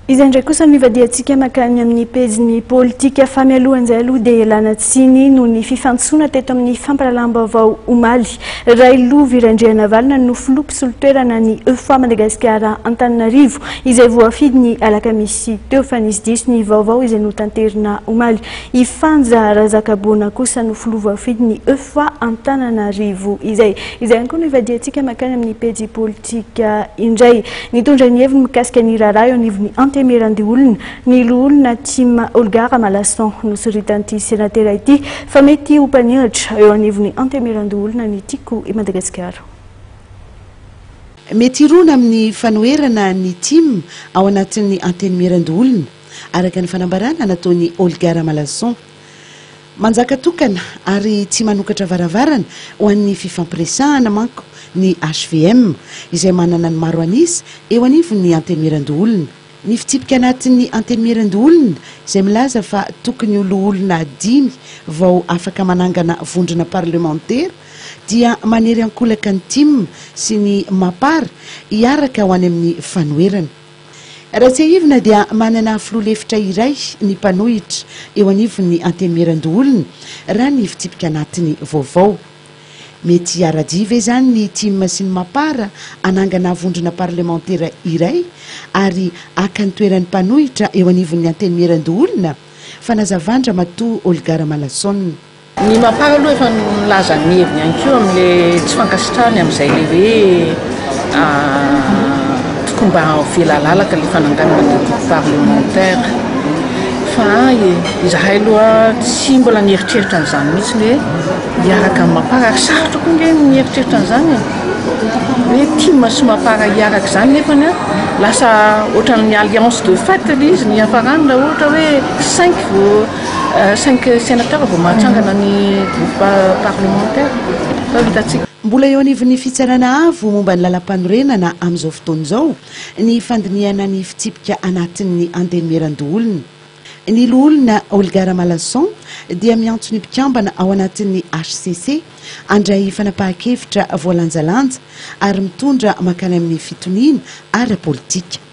Izay ndray kosa mivadiantsika makany amin'ny pejiny politika famialohan'izay aloha dia lanatsiny noho ny fifantsona teto amin'ny fampalalam-baovao omaly. Railoha Virandriana Valina no filoha-mpisolo-toerana ny EFA Madagasikara Antananarivo izay voafidy ny alakamisy teo fa nisy diso ny vaovao izay notanterina omaly. Ifanja Razakabona kosa no filoha voafidy ny EFA Antananarivo izay koa no ivadiantsika makany amin'ny pejy politika indray. Nitondra ny heviny mikasika ny raharaha eo anivon'ny temirandi olona ny loolona Tima Olgara Malason no soritan'ity senatera ity fa mety ho mpanihatra eo anivon'ny antemirandi olona ny tiako i Madagasikara. Mety irona amin'ny fanoherana ny Tima ao anatin'ny antemirandi olona araka ny fanambarana nataon'ny Olgara Malason. Manjaka tokana ary tsy manokatra varavarana ho an'ny fifampiresahana manko ny HVM izay manana ny maro anisa eo anivon'ny antemirandi olona. Ny fitsipika anatin'ny antemirandi olona izay milaza fa tokony olona 5 vao afaka manangana vondrona parlementaire dia manery ankolaka ny Tima sy ny mapara hiaraka ho any amin'ny fanoherana. Raha tsy ahivina dia manana filoha-lefitra iray ny mpanohitra eo anivon'ny antemirandi olona raha ny fitsipika anatiny vaovao. Mety aradiva izany ny Tima sy ny mapara anangana vondrona parlementaire iray ary aka ny toeran'ny mpanohitra eo anivon'ny antemirandi olona fa nazavandra matoa Olgara Malason. Ny mapara aloha efa milaza ny heviny ihany koa amin'ilay tsy fankasitrahany amin'izay le hoe tokony mba avela lalaka ilay fananganana parlementaire fa izahay aloha tsy mbola nieritreritra an'izany mihitsy hoe hiaraka amin'ny mapara ary sarotra koa nge nieritreritra an'izany hoe Tima sy mapara hiaraka izany nefany lasa ohatran'ny alliance de fait izy ny hafarany raha ohatra hoe 5 sénateurs vao mahatsangana ny groupe parlementaire fa vitatsika. Mbola eo anivon'ny fitsarana avo momba ny lalam-panorenana amin'izao fotoana izao ny fandiniana ny fitsipika anatin'ny antemirandi olona. Ny loolona Olgara Malason dia miantso ny mpikambana ao anatin'ny HCC andray fanapahan-kevitra voalanjalanja ary mitondra makany amin'ny fitoniana ara politika.